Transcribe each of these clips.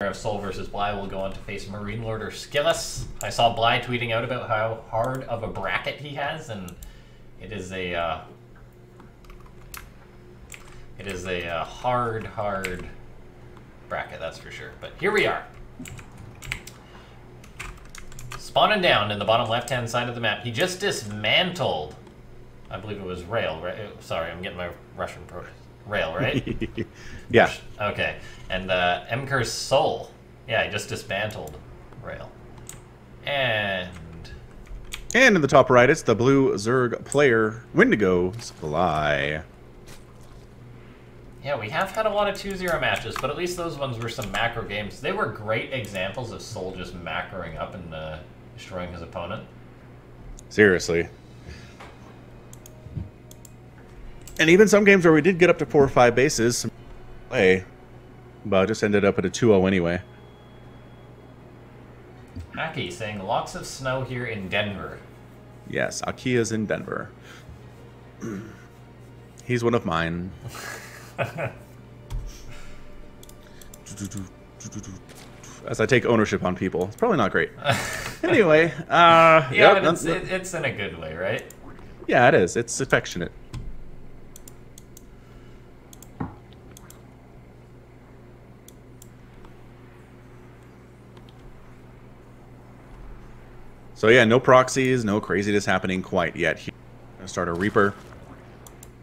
Of souL versus Bly will go on to face Marine Lord or Skillis. I saw Bly tweeting out about how hard of a bracket he has, and it is a hard bracket, that's for sure. But here we are, spawning down in the bottom left-hand side of the map. He just dismantled, I believe it was Rail, right? Sorry, I'm getting my Russian pro. Rail, right? Yeah. Okay. And Mker's souL. Yeah, he just dismantled Rail. And in the top right, it's the blue Zerg player, Wendigo Supply. Yeah, we have had a lot of 2-0 matches, but at least those ones were some macro games. They were great examples of souL just macroing up and destroying his opponent. Seriously. And even some games where we did get up to 4 or 5 bases, play, but just ended up at a 2-0 anyway. Aki saying lots of snow here in Denver. Yes, Aki is in Denver. He's one of mine. As I take ownership on people. It's probably not great. Anyway, yeah, yep, but it's in a good way, right? Yeah, it is. It's affectionate. So yeah, no proxies, no craziness happening quite yet here. Gonna start a Reaper.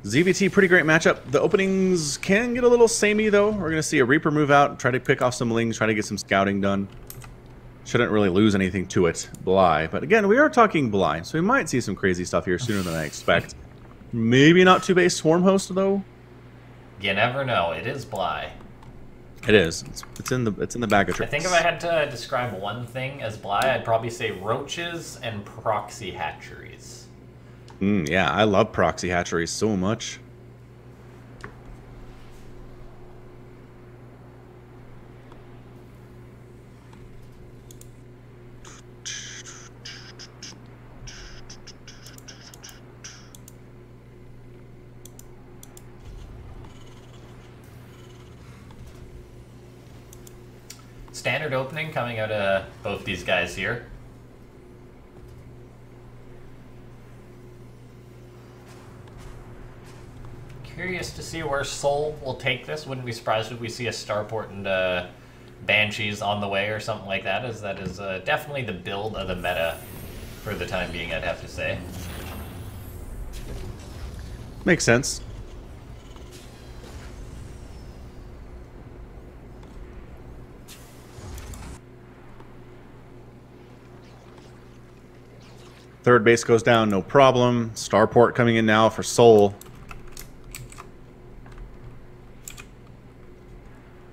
ZVT, pretty great matchup. The openings can get a little samey though. We're gonna see a Reaper move out, try to pick off some lings, try to get some scouting done. Shouldn't really lose anything to it, Bly. But again, we are talking Bly, so we might see some crazy stuff here sooner than I expect. Maybe not 2-base Swarm Host though. You never know. It is Bly. It is. It's in the bag of tricks. I think if I had to describe one thing as Bly, I'd probably say roaches and proxy hatcheries. Yeah, I love proxy hatcheries so much. Standard opening coming out of both these guys here. Curious to see where souL will take this. Wouldn't be surprised if we see a Starport and Banshees on the way or something like that, as that is definitely the build of the meta for the time being, I'd have to say. Makes sense. Third base goes down, no problem. Starport coming in now for souL.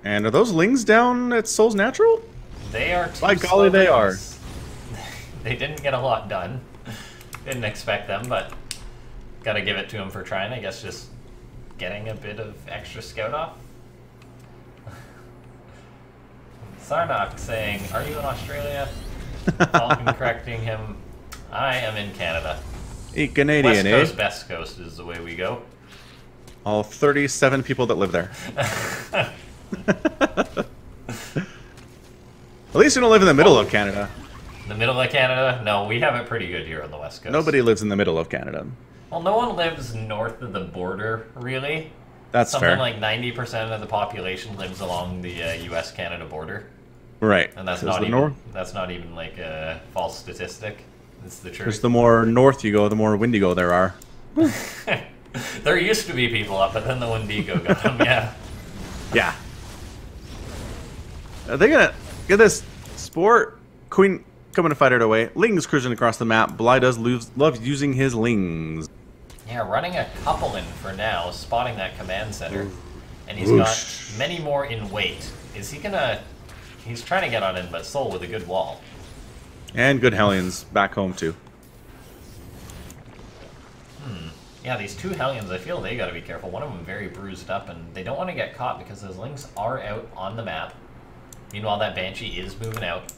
And are those lings down at souL's natural? They are too By golly, they are. They didn't get a lot done. Didn't expect them, but gotta give it to them for trying. I guess just getting a bit of extra scout off. Sarnak saying, "Are you in Australia?" Falcon correcting him. I am in Canada. A Canadian, West Coast, Best Coast is the way we go. All 37 people that live there. At least you don't live in the middle of Canada. The middle of Canada? No, we have it pretty good here on the West Coast. Nobody lives in the middle of Canada. Well, no one lives north of the border, really. That's fair. Something like 90% of the population lives along the U.S.-Canada border. Right. And that's not even like a false statistic. It's the truth. Because the more north you go, the more Wendigo there are. There used to be people up, but then the Wendigo got them, yeah. Yeah. Are they gonna get this? Sport Queen coming to fight it away. Lings cruising across the map. Bly does love using his lings. Yeah, running a couple in for now, spotting that command center. And he's Whoosh. got many more in wait. Is he gonna... He's trying to get on in, but souL with a good wall. And good Hellions back home too. Yeah, these two Hellions, I feel they gotta be careful. One of them very bruised up, and they don't want to get caught because those lings are out on the map. Meanwhile, that Banshee is moving out.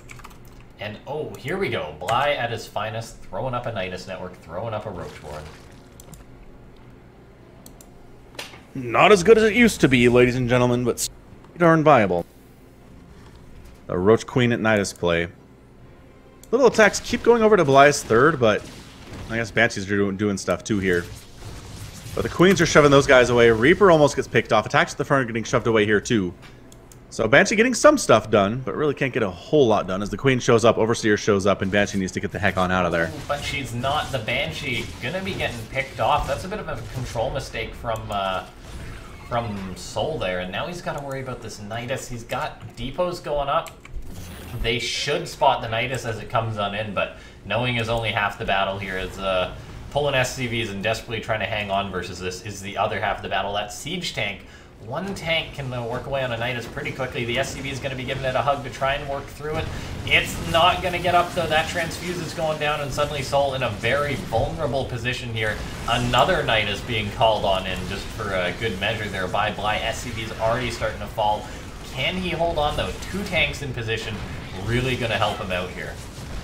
And, oh, here we go. Bly at his finest, throwing up a Nidus Network, throwing up a Roachborn. Not as good as it used to be, ladies and gentlemen, but darn viable. The Roach Queen at Nidus play. Little attacks keep going over to Bly's third, but I guess Banshees are doing stuff too here. But the Queens are shoving those guys away. Reaper almost gets picked off. Attacks at the front are getting shoved away here too. So Banshee getting some stuff done, but really can't get a whole lot done as the Queen shows up, Overseer shows up, and Banshee needs to get the heck on out of there. But she's not. The Banshee gonna be getting picked off. That's a bit of a control mistake from souL there, and now he's got to worry about this Nidus. He's got depots going up. They should spot the Nidus as it comes on in, but knowing is only half the battle here. Is pulling SCVs and desperately trying to hang on versus this is the other half of the battle. That siege tank. One tank can work away on a Nidus pretty quickly. The SCV is going to be giving it a hug to try and work through it. It's not going to get up, though. That transfuse is going down, and suddenly souL in a very vulnerable position here. Another Nidus being called on in just for a good measure there by Bly. SCV is already starting to fall. Can he hold on, though? 2 tanks in position. Really going to help him out here.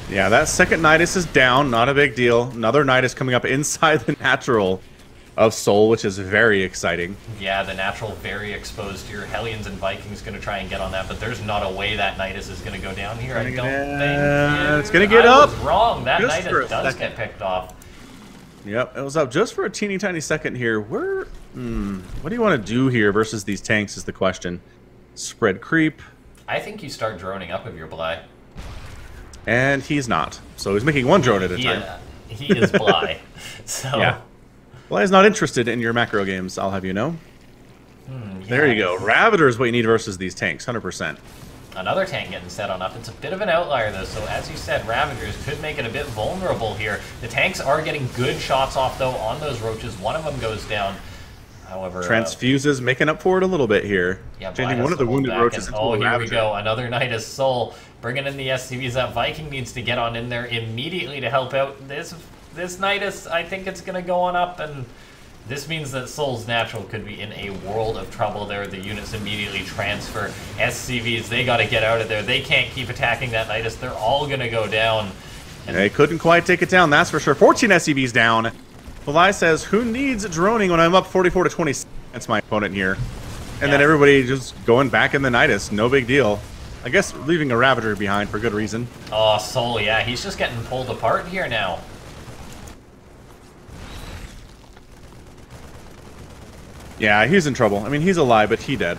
Yeah, that second Nidus is down. Not a big deal. Another Nidus coming up inside the natural of souL, which is very exciting. Yeah, the natural very exposed here. Hellions and Vikings going to try and get on that, but there's not a way that Nidus is going to go down here. I don't think. It's going to get up. I was wrong. That Nidus does get picked off. Yep, it was up just for a teeny tiny second here. What do you want to do here versus these tanks is the question. Spread creep. I think you start droning up of your Bly. And he's not. So he's making one drone at a time. He is Bly. So. Yeah. Bly is not interested in your macro games, I'll have you know. There you go. Ravageur is what you need versus these tanks, 100%. Another tank getting set on up. It's a bit of an outlier, though, so as you said, Ravageurs could make it a bit vulnerable here. The tanks are getting good shots off, though, on those roaches. One of them goes down. However, Transfuses making up for it a little bit here. Yeah, changing one of the wounded roaches into a here Ravageur. We go. Another Nidus souL bringing in the SCVs. That Viking needs to get on in there immediately to help out. This Nidus, I think it's going to go on up, and this means that souL's natural could be in a world of trouble there. The units immediately transfer. SCVs, they got to get out of there. They can't keep attacking that Nidus. They're all going to go down. And they couldn't quite take it down, that's for sure. 14 SCVs down. Bly says, who needs droning when I'm up 44 to 20? That's my opponent here. And then everybody just going back in the Nidus. No big deal. I guess leaving a Ravageur behind for good reason. Oh, souL, yeah. He's just getting pulled apart here now. Yeah, he's in trouble. I mean, he's alive, but he dead.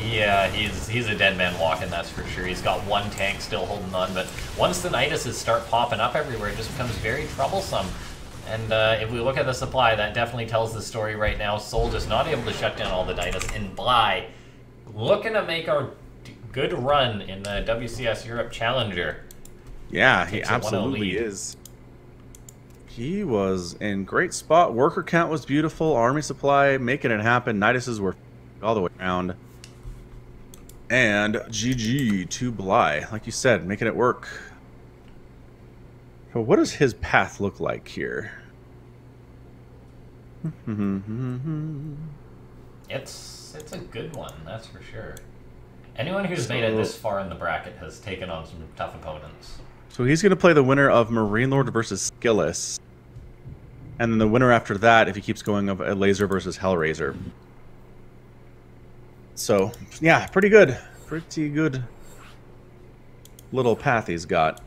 Yeah, he's a dead man walking, that's for sure. He's got one tank still holding on, but once the Niduses start popping up everywhere, it just becomes very troublesome. And if we look at the supply, that definitely tells the story right now. souL just not able to shut down all the Nidus. And Bly looking to make a good run in the WCS Europe Challenger. Yeah, he absolutely is. He was in great spot. Worker count was beautiful. Army supply making it happen. Niduses were all the way around. And GG to Bly. Like you said, making it work. So what does his path look like here? It's a good one, that's for sure. Anyone who's made it this far in the bracket has taken on some tough opponents. So he's going to play the winner of Marine Lord versus Skillis. And then the winner after that, if he keeps going, of a Laser versus Hellraiser. So, yeah, pretty good. Pretty good little path he's got.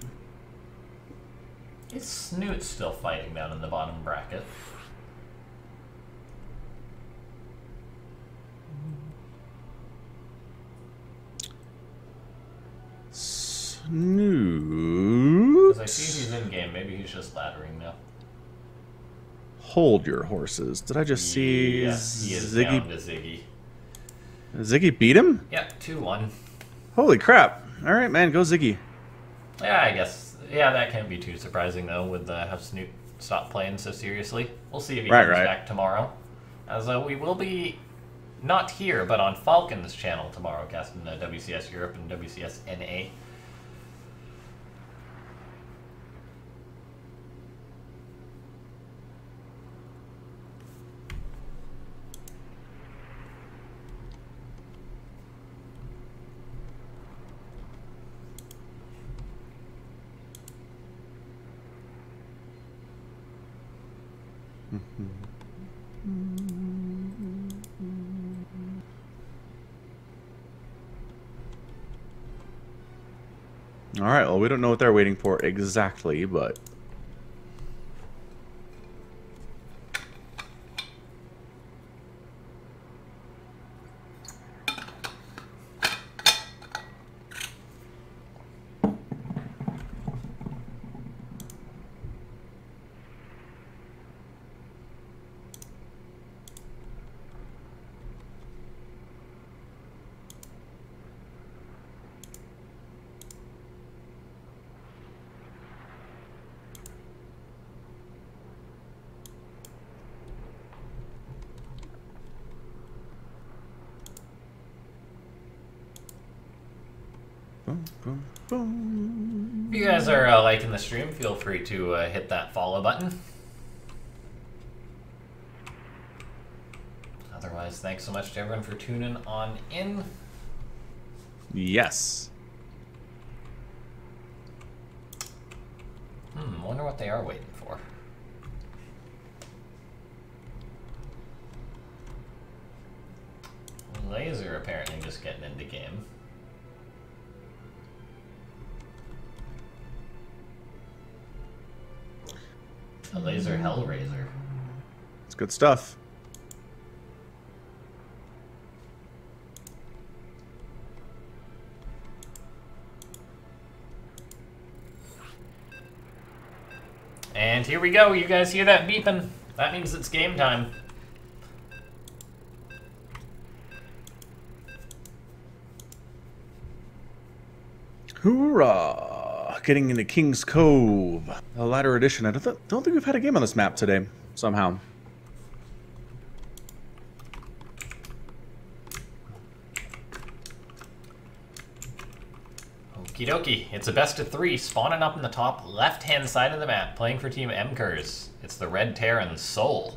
His Snoot's still fighting down in the bottom bracket. Snoot. Because I see he's in game. Maybe he's just laddering now. Hold your horses. Did I just see he is down to Ziggy. Ziggy beat him? Yeah, 2-1. Holy crap. Alright, man, go Ziggy. Yeah, I guess. Yeah, that can't be too surprising, though, with have Snoot stop playing so seriously. We'll see if he comes back tomorrow. As we will be not here, but on Falcon's channel tomorrow, casting WCS Europe and WCS NA. Alright, well, we don't know what they're waiting for exactly, but... Boom, boom, boom. If you guys are liking the stream, feel free to hit that follow button. Otherwise, thanks so much to everyone for tuning on in. Yes. Wonder what they are waiting for. Laser apparently just getting into game. A laser Hellraiser. It's good stuff. And here we go. You guys hear that beeping? That means it's game time. Hoorah! Getting into King's Cove. A latter edition. I don't think we've had a game on this map today, somehow. Okie dokie. It's a best of 3, spawning up in the top left-hand side of the map, playing for Team MKers. It's the Red Terran souL.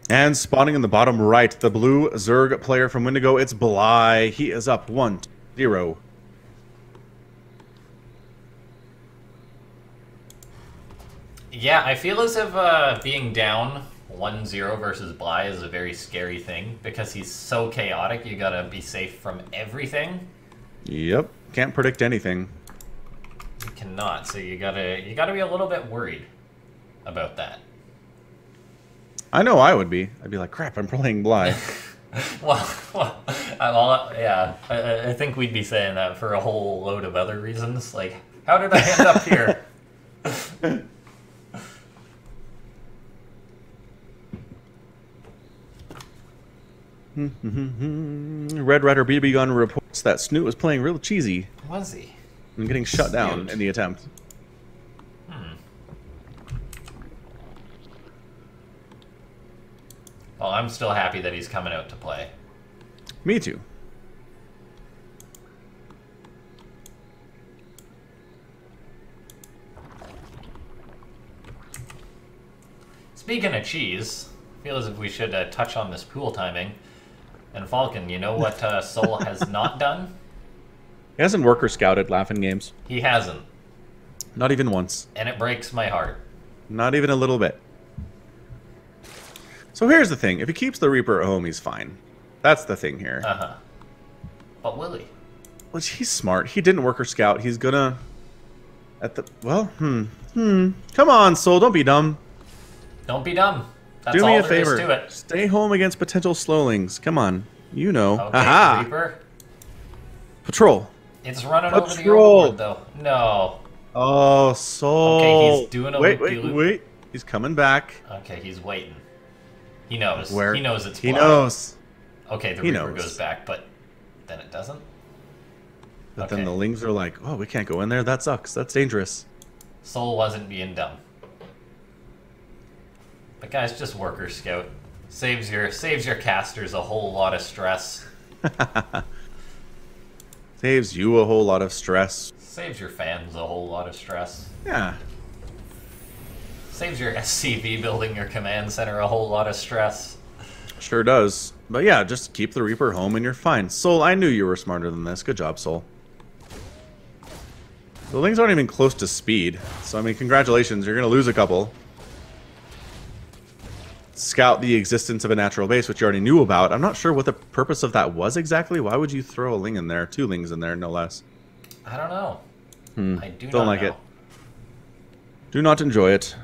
And spawning in the bottom right, the blue Zerg player from Wendigo, it's Bly. He is up 1-0. Yeah, I feel as if being down 1-0 versus Bly is a very scary thing, because he's so chaotic, you gotta be safe from everything. Yep, can't predict anything. You cannot, so you gotta be a little bit worried about that. I know I would be. I'd be like, crap, I'm playing Bly. Yeah, I think we'd be saying that for a whole load of other reasons. Like, how did I end up here? Red Rider BB Gun reports that Snoot was playing real cheesy. Was he? And getting shut down in the attempt. Well, I'm still happy that he's coming out to play. Me too. Speaking of cheese, I feel as if we should touch on this pool timing. And Falcon, you know what souL has not done? He hasn't worker scouted LaughNgamez. He hasn't. Not even once. And it breaks my heart. Not even a little bit. So here's the thing. If he keeps the Reaper at home, he's fine. That's the thing here. Uh-huh. But will he? Which he's smart. He didn't worker scout. He's gonna... Come on, souL. Don't be dumb. Don't be dumb. That's Do me all a there is favor. to it. Stay home against potential slowlings. Come on. You know. Okay, Aha! Reaper. Patrol. It's running over the Patrol. overboard, though. No. Oh, souL. Okay, he's doing a Wait. He's coming back. Okay, he's waiting. He knows. Where? He knows it's He blind. knows. Okay, the Reaper goes back, but then it doesn't. But then the lings are like, oh, we can't go in there. That sucks. That's dangerous. souL wasn't being dumb. But guys, just worker scout. Saves your casters a whole lot of stress. Saves you a whole lot of stress. Saves your fans a whole lot of stress. Yeah. Saves your SCV building your command center a whole lot of stress. Sure does. But yeah, just keep the Reaper home and you're fine. souL, I knew you were smarter than this. Good job, souL. The lings aren't even close to speed. So, I mean, congratulations. You're going to lose a couple. Scout the existence of a natural base, which you already knew about. I'm not sure what the purpose of that was exactly. Why would you throw a ling in there? 2 lings in there, no less. I don't know. I Don't not like know. it. Do not enjoy it.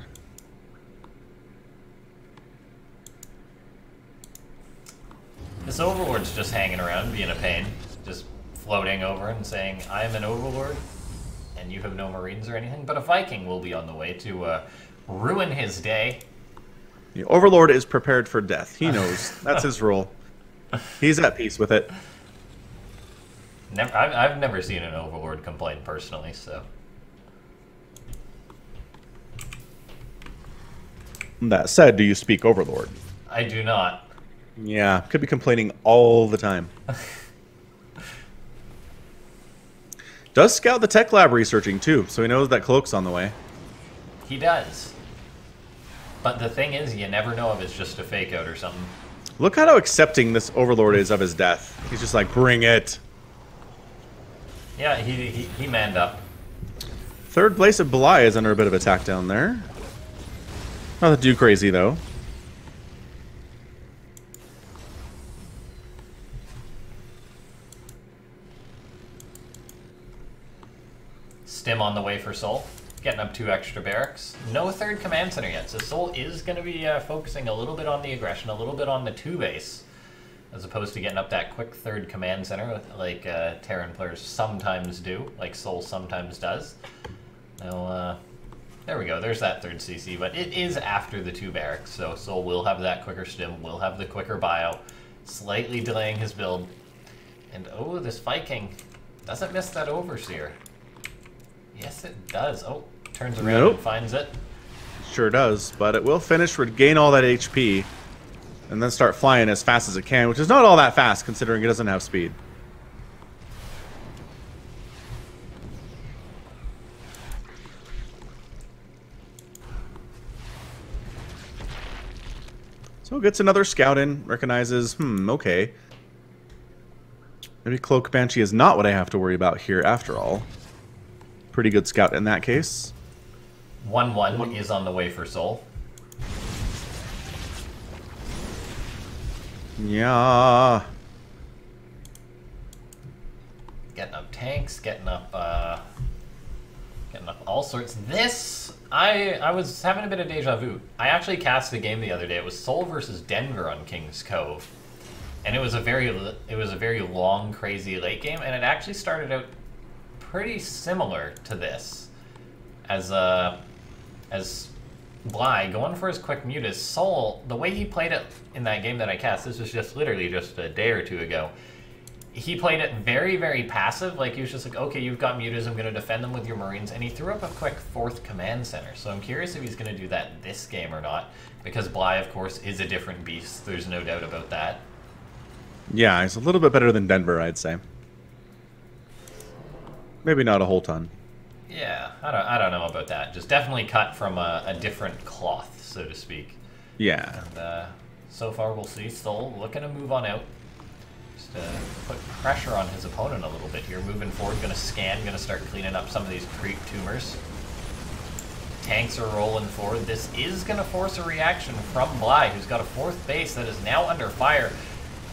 This Overlord's just hanging around, being a pain. Just floating over and saying, I am an Overlord, and you have no Marines or anything. But a Viking will be on the way to ruin his day. The Overlord is prepared for death. He knows. That's his role. He's at peace with it. I've never seen an Overlord complain personally, so... That said, do you speak Overlord? I do not. Yeah, could be complaining all the time. Does scout the tech lab researching too, so he knows that Cloak's on the way. He does. But the thing is, you never know if it's just a fake out or something. Look at how accepting this Overlord is of his death. He's just like, bring it. Yeah, he manned up. Third place of Bly is under a bit of attack down there. Not too crazy though. Stim on the way for souL. Getting up 2 extra barracks. No third command center yet, so souL is going to be focusing a little bit on the aggression, a little bit on the 2 base, as opposed to getting up that quick third command center like Terran players sometimes do, like souL sometimes does. Now, there we go, there's that third CC, but it is after the 2 barracks, so souL will have that quicker stim, will have the quicker bio, slightly delaying his build. And oh, this Viking doesn't miss that Overseer. Yes, it does. Oh, turns around and finds it. Sure does, but it will finish, regain all that HP, and then start flying as fast as it can, which is not all that fast considering it doesn't have speed. So gets another scout in, recognizes, okay. Maybe Cloak Banshee is not what I have to worry about here after all. Pretty good scout in that case. 1-1 is on the way for souL. Yeah. Getting up tanks, getting up all sorts. This, I was having a bit of deja vu. I actually cast a game the other day. It was souL versus Denver on King's Cove, and it was a very long, crazy late game, and it actually started out pretty similar to this, as Bly going for his quick mutas. souL, the way he played it in that game that I cast, this was just literally just a day or two ago. He played it very, very passive. Like, he was just like, okay, you've got mutas, I'm going to defend them with your Marines. And he threw up a quick 4th command center. So I'm curious if he's going to do that this game or not. Because Bly, of course, is a different beast. There's no doubt about that. Yeah, he's a little bit better than Denver, I'd say. Maybe not a whole ton. Yeah, I don't know about that. Just definitely cut from a different cloth, so to speak. Yeah. And so far, we'll see. souL looking to move on out. Just put pressure on his opponent a little bit here. Moving forward, going to scan, going to start cleaning up some of these creep tumors. Tanks are rolling forward. This is going to force a reaction from Bly, who's got a 4th base that is now under fire.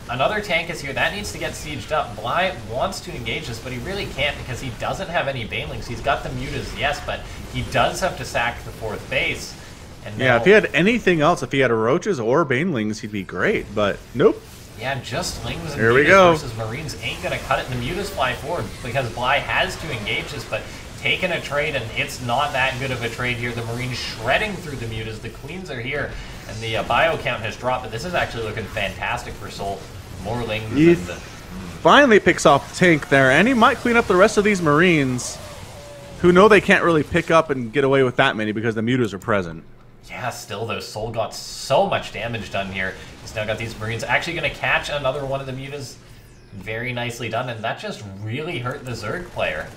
Another tank is here. That needs to get sieged up. Bly wants to engage this, but he really can't because he doesn't have any banelings. He's got the mutas, yes, but he does have to sack the 4th base. And yeah, if he had anything else, if he had roaches or banelings, he'd be great, but nope. Yeah, just lings and Here we mutas go. versus Marines ain't going to cut it. The mutas fly forward because Bly has to engage this, but taking a trade, and it's not that good of a trade here. The Marines shredding through the mutas. The Queens are here, and the bio count has dropped, but this is actually looking fantastic for souL. More lings. He finally picks off the tank there, and he might clean up the rest of these Marines, who know they can't really pick up and get away with that many because the mutas are present. Yeah, still though, souL got so much damage done here. He's now got these Marines actually going to catch another one of the mutas. Very nicely done, and that just really hurt the Zerg player.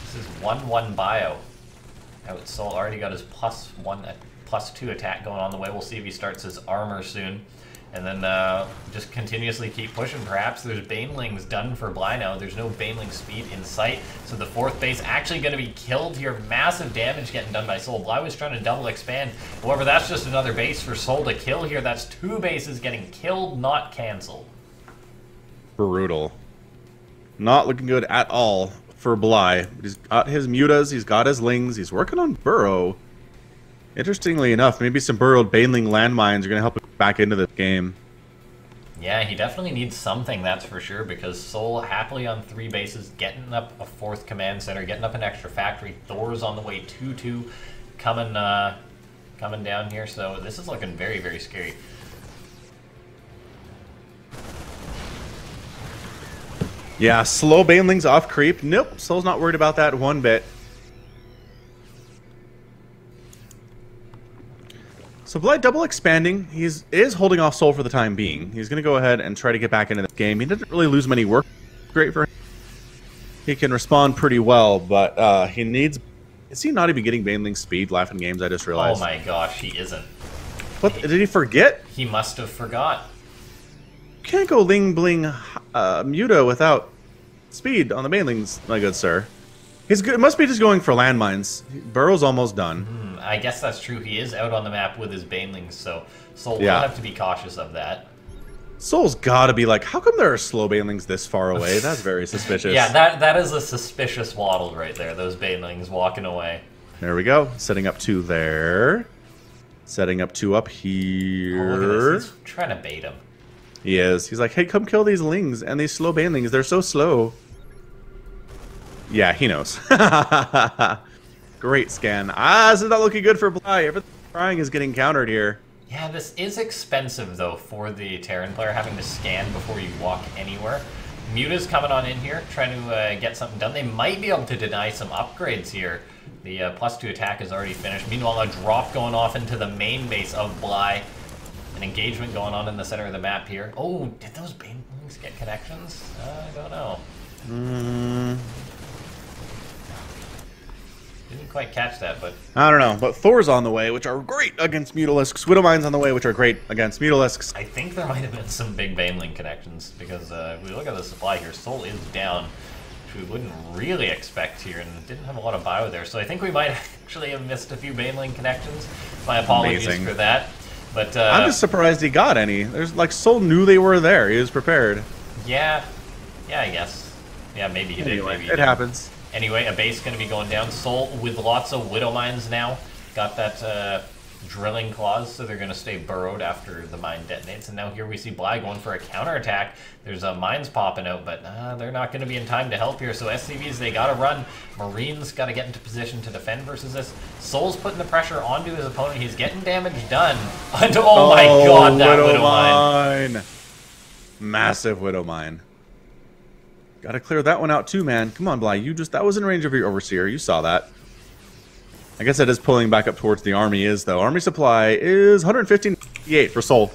This is 1-1 bio. Out, souL already got his +2 attack going on the way. We'll see if he starts his armor soon. And then just continuously keep pushing, perhaps. There's banelings done for Bly now. There's no baneling speed in sight. So the 4th base actually going to be killed here. Massive damage getting done by souL. Bly was trying to double expand. However, that's just another base for souL to kill here. That's 2 bases getting killed, not canceled. Brutal. Not looking good at all for Bly. He's got his mutas, he's got his lings, he's working on burrow. Interestingly enough, maybe some burrowed baneling landmines are going to help him back into this game. Yeah, he definitely needs something, that's for sure, because souL happily on 3 bases, getting up a 4th command center, getting up an extra factory. Thor's on the way 2-2, coming down here, so this is looking very, very scary. Yeah, slow banelings off creep. Nope, souL's not worried about that one bit. So Bly double expanding. He is holding off souL for the time being. He's going to go ahead and try to get back into the game. He didn't really lose many work. Great for him. He can respond pretty well, but he needs... Is he not even getting baneling speed? LaughNgamez, I just realized. Oh my gosh, he isn't. What? Did he forget? He must have forgot. You can't go Ling Bling Muta without speed on the banelings, my good sir. He's good. Must be just going for landmines. Burrow's almost done. I guess that's true. He is out on the map with his banelings, so souL Yeah. will have to be cautious of that. souL's got to be like, how come there are slow banelings this far away? That's very suspicious. Yeah, that is a suspicious waddle right there. Those banelings walking away. There we go. Setting up 2 there. Setting up 2 up Oh, here. look at this. He's trying to bait him. He is. He's like, hey, come kill these lings and these slow banelings. They're so slow. Yeah, he knows. Great scan. This is not looking good for Bly. Everything trying is getting countered here. Yeah, this is expensive, though, for the Terran player, having to scan before you walk anywhere. Muta's coming on in here, trying to get something done. They might be able to deny some upgrades here. The +2 attack is already finished. Meanwhile, a drop going off into the main base of Bly. An engagement going on in the center of the map here. Oh, did those banelings get connections? I don't know. Didn't quite catch that, but... I don't know, but Thor's on the way, which are great against Mutalisks. Widowmine's on the way, which are great against Mutalisks. I think there might have been some big baneling connections, because if we look at the supply here, souL is down, which we wouldn't really expect here, and didn't have a lot of bio there, so I think we might actually have missed a few baneling connections. My apologies Amazing. for that. But I'm just surprised he got any. There's like souL knew they were there. He was prepared. yeah, I guess. Yeah, maybe he did. Anyway, Maybe he it didn't. happens. Anyway, a base going to be going down. souL with lots of widow mines now. Got that drilling clause, so they're going to stay burrowed after the mine detonates. And now here we see Bly going for a counterattack. There's mines popping out, but they're not going to be in time to help here. So SCVs, they got to run. Marines got to get into position to defend versus this. souL's putting the pressure onto his opponent. He's getting damage done. And, oh my god, that widow mine. Massive widow mine. Gotta clear that one out too, man. Come on, Bly. That was in range of your overseer. You saw that. I guess that is pulling back up towards the army though. Army supply is 115.8 for souL.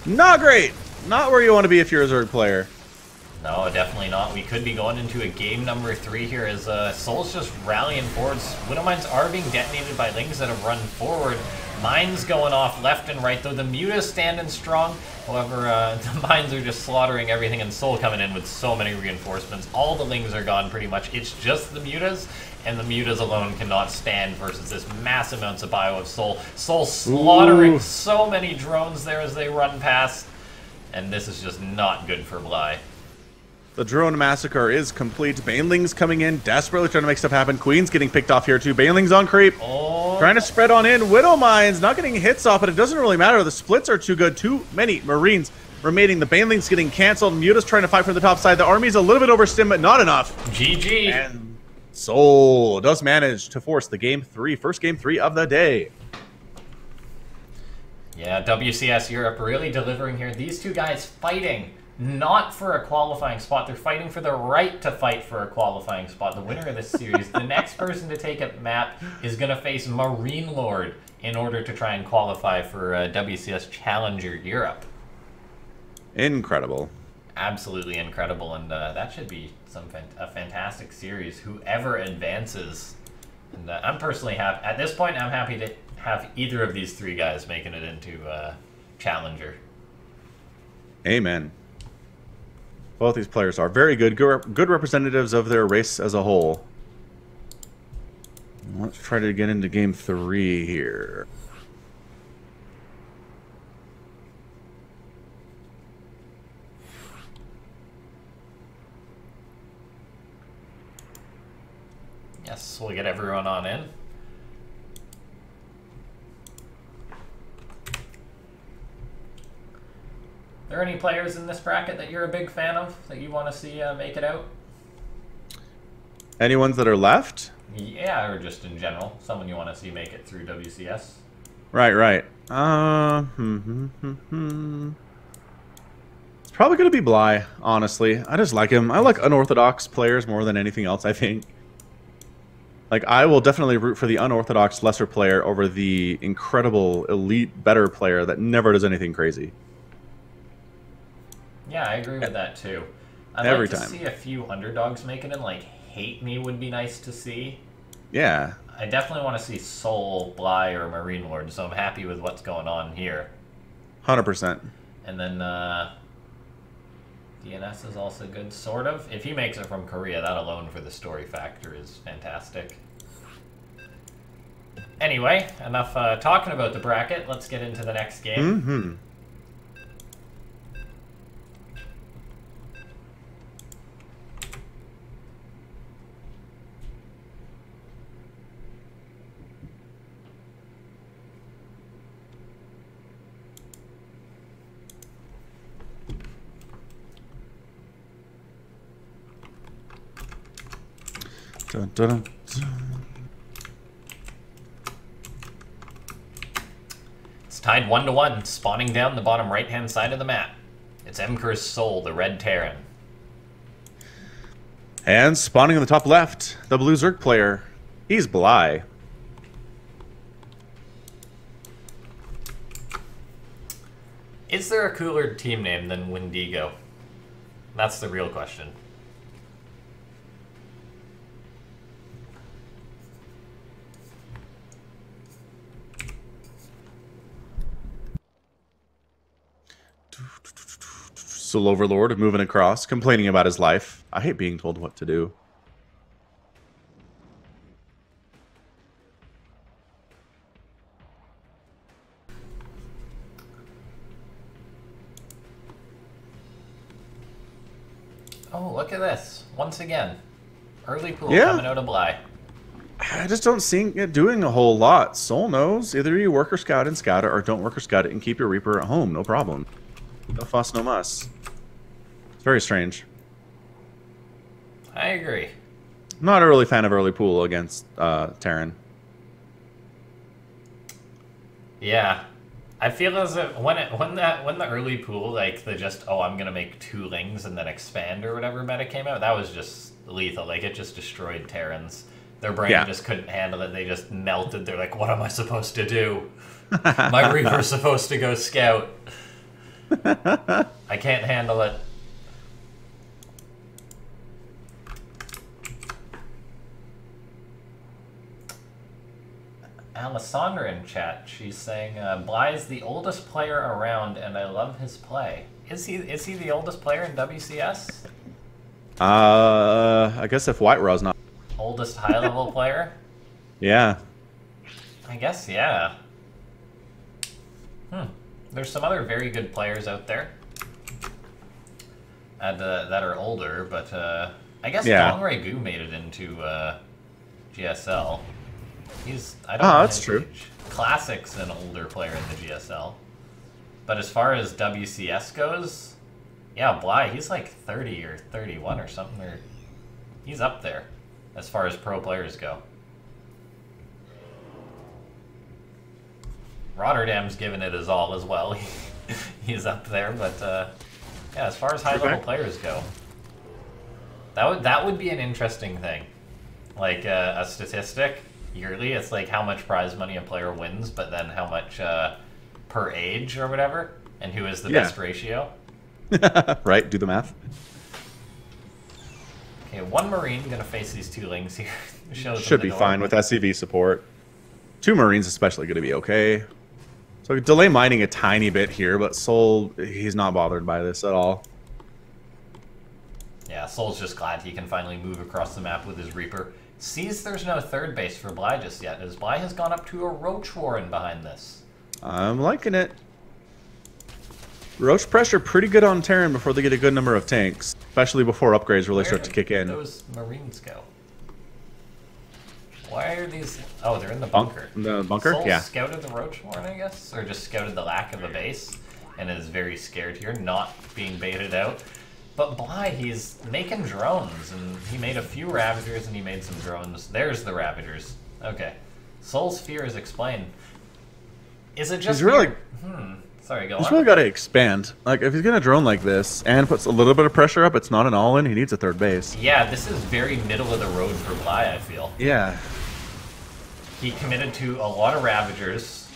Not great. Not where you want to be if you're a Zerg player. No, definitely not. We could be going into a game number 3 here as souL's just rallying forwards. Widow mines are being detonated by lings that have run forward. Mines going off left and right, though the Muta's standing strong. However, the mines are just slaughtering everything, and souL coming in with so many reinforcements. All the lings are gone pretty much. It's just the Mutas, and the Mutas alone cannot stand versus this massive amounts of bio of souL. souL slaughtering so many drones there as they run past, and this is just not good for Bly. The drone massacre is complete. Banelings coming in, desperately trying to make stuff happen. Queen's getting picked off here too. Banelings on creep. Oh. Trying to spread on in. Widow mines not getting hits off, but it doesn't really matter. The splits are too good. Too many Marines remaining. The Banelings getting canceled. Muta's trying to fight from the top side. The army's a little bit overstim, but not enough. GG. And souL does manage to force the first game 3 of the day. Yeah, WCS Europe really delivering here. These two guys fighting not for a qualifying spot. They're fighting for the right to fight for a qualifying spot. The winner of this series, the next person to take a map is going to face Marine Lord in order to try and qualify for WCS Challenger Europe. Incredible. Absolutely incredible, and that should be a fantastic series. Whoever advances, and I'm personally happy. At this point, I'm happy to have either of these 3 guys making it into Challenger. Amen. Both these players are very good representatives of their race as a whole. Let's try to get into game 3 here. Yes, we'll get everyone on in. Are there any players in this bracket that you're a big fan of, that you want to see make it out? Any ones that are left? Yeah, or just in general. Someone you want to see make it through WCS? Right. It's probably going to be Bly, honestly. I just like him. I like unorthodox players more than anything else, I think. Like, I will definitely root for the unorthodox lesser player over the incredible, elite, better player that never does anything crazy. Yeah, I agree with that, too. I'd Every like to time. see a few underdogs make it in, like, Hate Me would be nice to see. Yeah. I definitely want to see souL, Bly, or Marine Lord, so I'm happy with what's going on here. 100%. And then, DNS is also good, sort of. If he makes it from Korea, that alone for the story factor is fantastic. Anyway, enough talking about the bracket. Let's get into the next game. Mm-hmm. Dun, dun, dun, dun. It's tied 1-1, spawning down the bottom right-hand side of the map. It's Emker's souL, the red Terran. And spawning on the top left, the blue Zerg player. He's Bly. Is there a cooler team name than Wendigo? That's the real question. souL Overlord moving across, complaining about his life. I hate being told what to do. Oh, look at this. Once again. Early pool Yeah. coming out of Bly. I just don't see it doing a whole lot. souL knows. Either you worker scout and scout it, or don't worker scout it and keep your Reaper at home. No problem. No fuss, no muss. It's very strange. I agree. I'm not a really fan of early pool against Terran. Yeah. I feel as if when the early pool, like the just, oh, I'm gonna make 2 lings and then expand or whatever meta came out, that was just lethal. Like, it just destroyed Terrans. Their brain just couldn't handle it. They just melted. They're like, what am I supposed to do? My Reaper's supposed to go scout. I can't handle it. Alessandra in chat, she's saying, Bly is the oldest player around and I love his play. Is he the oldest player in WCS? I guess if White Raw's not. Oldest high-level player? Yeah. I guess, yeah. There's some other very good players out there that are older, but I guess Dongray made it into GSL. I don't know that's his true. age. Classic's an older player in the GSL. But as far as WCS goes, yeah, Bly, he's like 30 or 31 or something. Or he's up there as far as pro players go. Rotterdam's given it his all as well. He's up there, but yeah, as far as high-level players go, that would be an interesting thing. Like a statistic yearly, it's like how much prize money a player wins, but then how much per age or whatever, and who is the best ratio. Right, do the math. Okay, 1 Marine gonna face these 2 lings here. Should be fine with SCV support. 2 Marines especially going to be okay. So delay mining a tiny bit here, but souL, he's not bothered by this at all. Yeah, souL's just glad he can finally move across the map with his Reaper. Sees there's no third base for Bly just yet, as Bly has gone up to a Roach Warren behind this. I'm liking it. Roach pressure pretty good on Terran before they get a good number of tanks, especially before upgrades really start to kick in. Where did those Marines go? Why are these... Oh, they're in the bunker. The bunker? Soul Yeah. scouted the roach horn, I guess? Or just scouted the lack of a base and is very scared here, not being baited out. But Bly, he's making drones, and he made a few Ravagers and he made some drones. There's the Ravagers. Okay. soul's fear is explained. Is it just... He's really... Sorry, go on. He's really got to expand. Like, if he's going to drone like this and puts a little bit of pressure up, it's not an all-in. He needs a third base. Yeah, this is very middle of the road for Bly, I feel. Yeah. He committed to a lot of Ravagers.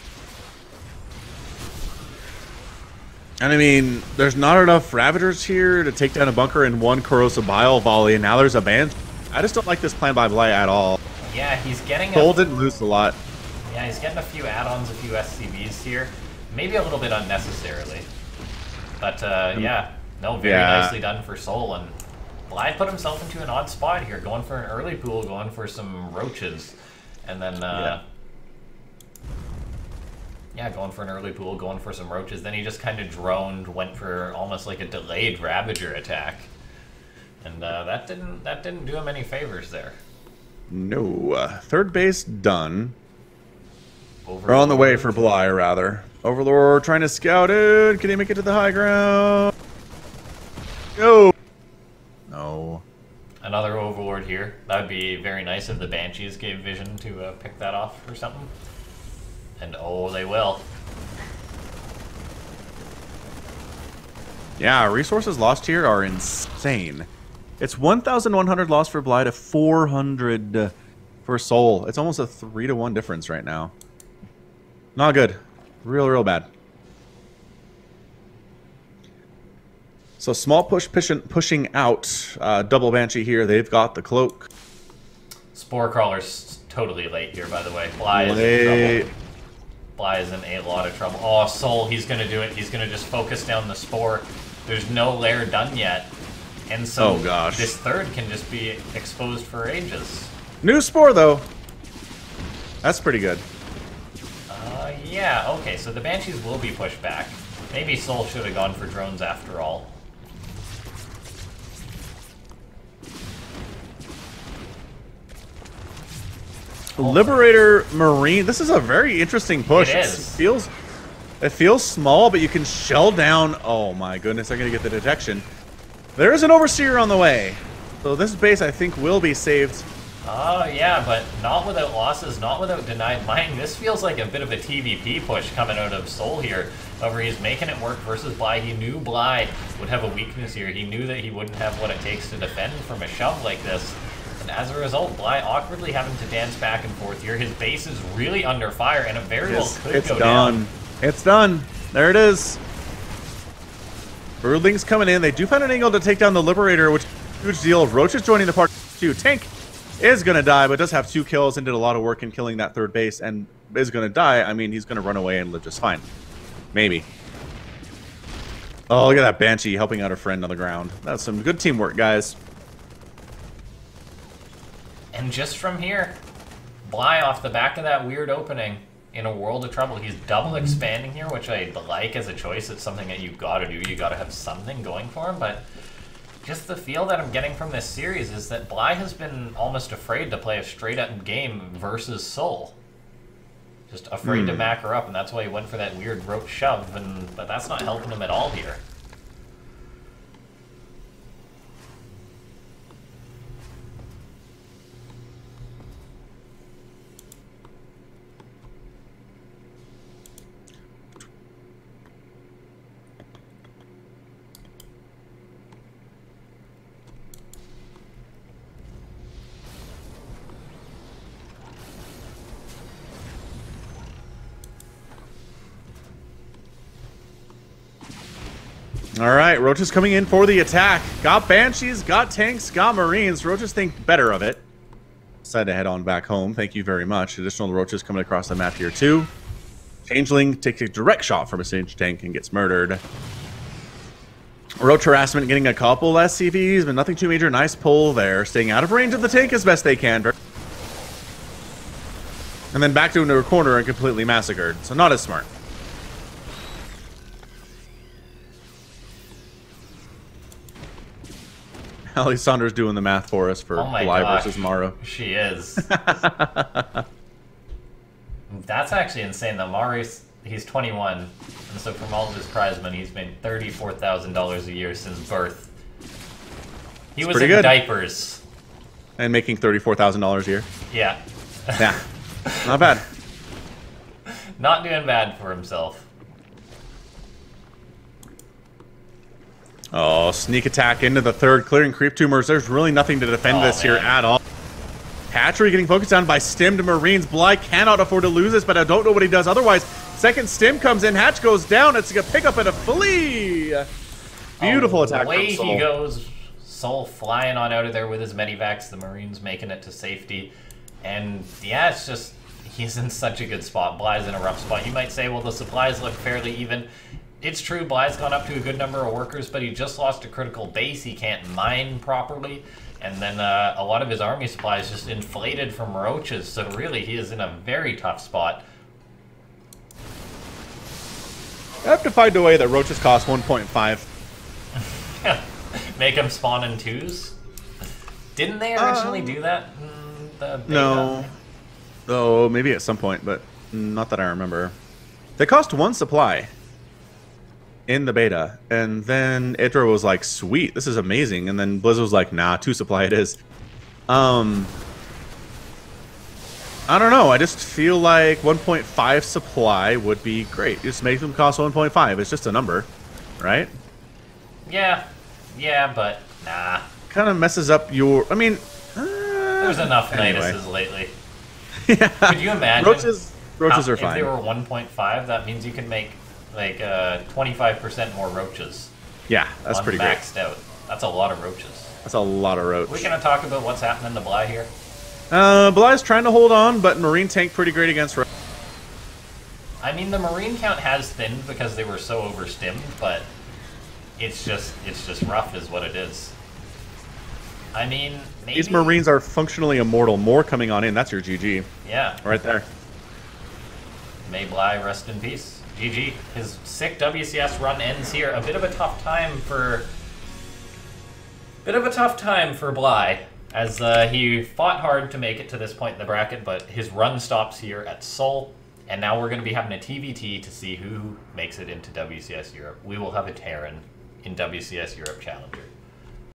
And I mean, there's not enough Ravagers here to take down a bunker in one Corrosive Bile volley, and now there's a ban. I just don't like this plan by Bly at all. Yeah, he's getting... soul didn't lose a lot. Yeah, he's getting a few add-ons, a few SCVs here. Maybe a little bit unnecessarily. But, yeah. No, very nicely done for soul. And Bly put himself into an odd spot here, going for an early pool, going for some roaches. And then, yeah, going for an early pool, going for some roaches. Then he just kind of droned, went for almost like a delayed Ravager attack. And that didn't do him any favors there. No. Third base done. Overlord. We're on the way for Bly, rather. Overlord trying to scout it. Can he make it to the high ground? No. No. Another Overlord here. That would be very nice if the Banshees gave vision to pick that off or something. And oh, they will. Yeah, resources lost here are insane. It's 1,100 lost for Bly to 400 for soul. It's almost a 3-to-1 difference right now. Not good. Real bad. So small pushing out. Double Banshee here. They've got the cloak. Spore Crawler's totally late here, by the way. Bly is in trouble. Bly is in a lot of trouble. Oh, soul, he's going to do it. He's going to just focus down the Spore. There's no lair done yet. And so this third can just be exposed for ages. New Spore, though. That's pretty good. Yeah, okay, so the Banshees will be pushed back. Maybe soul should have gone for drones after all. Liberator Marine. This is a very interesting push. It is. It feels small, but you can shell down. Oh my goodness, I'm gonna get the detection. There is an Overseer on the way. So this base, I think, will be saved. Yeah, but not without losses, not without denied mining. This feels like a bit of a TVP push coming out of soul here. However, he's making it work versus Bly. He knew Bly would have a weakness here. He knew that he wouldn't have what it takes to defend from a shove like this. And as a result, Bly awkwardly having to dance back and forth here. His base is really under fire, and it very well could go down. It's done. There it is. Broodling's coming in. They do find an angle to take down the Liberator, which is a huge deal. Roach is joining the party too. Tank is going to die, but does have 2 kills and did a lot of work in killing that third base and is going to die. I mean, he's going to run away and live just fine. Maybe. Oh, look at that Banshee helping out a friend on the ground. That's some good teamwork, guys. And just from here, Bly off the back of that weird opening in a world of trouble. He's double expanding here, which I like as a choice. It's something that you've got to do. You got to have something going for him, but just the feel that I'm getting from this series is that Bly has been almost afraid to play a straight-up game versus soul. Just afraid to mac her up, and that's why he went for that weird rope shove, but that's not helping him at all here. Alright, Roach is coming in for the attack. Got Banshees, got tanks, got Marines. Roaches think better of it. Decided to head on back home. Thank you very much. Additional Roaches coming across the map here too. Changeling takes a direct shot from a Siege tank and gets murdered. Roach harassment getting a couple SCVs, but nothing too major. Nice pull there. Staying out of range of the tank as best they can. And then back into a corner and completely massacred. So not as smart. Alessandra's doing the math for us for Oh my Bly gosh, versus Morrow. She is. That's actually insane. The Mari's, he's 21, and so from all of his prize money, he's made $34,000 a year since birth. He was in diapers. And making $34,000 a year. Yeah. Yeah. Not bad. Not doing bad for himself. Oh, sneak attack into the third, clearing creep tumors. There's really nothing to defend this here at all. Hatchery getting focused on by stimmed Marines. Bly cannot afford to lose this, but I don't know what he does otherwise. Second stim comes in, Hatch goes down. It's a pick up and a flee. Beautiful attack from away souL. He goes. souL flying on out of there with his medivacs. The Marines making it to safety. And yeah, it's just, he's in such a good spot. Bly's in a rough spot. You might say, well, the supplies look fairly even. It's true, Bly's gone up to a good number of workers, but he just lost a critical base. He can't mine properly. And then a lot of his army supplies just inflated from roaches. So really, he is in a very tough spot. I have to find a way that roaches cost 1.5. Make them spawn in twos? Didn't they originally do that? No. Oh, maybe at some point, but not that I remember. They cost one supply in the beta, and then Idra was like, sweet, this is amazing, and then Blizzard was like, nah, 2 supply it is. I don't know, I just feel like 1.5 supply would be great. Just make them cost 1.5, it's just a number, right? Yeah, but nah. Kind of messes up your, I mean... There's enough minuses lately. Yeah. Could you imagine? Roaches are fine. If they were 1.5, that means you can make like 25% more roaches. Yeah, that's pretty great. Maxed out. That's a lot of roaches. That's a lot of roach. We're gonna talk about what's happening to Bly here. Bly's trying to hold on, but Marine tank pretty great against roach. I mean, the Marine count has thinned because they were so overstimmed, but it's just rough is what it is. I mean, maybe... These Marines are functionally immortal. More coming on in. That's your GG. Yeah. Right there. May Bly rest in peace. GG. His sick WCS run ends here. A bit of a tough time for Bly, as he fought hard to make it to this point in the bracket, but his run stops here at souL, and now we're going to be having a TvT to see who makes it into WCS Europe. We will have a Terran in WCS Europe Challenger.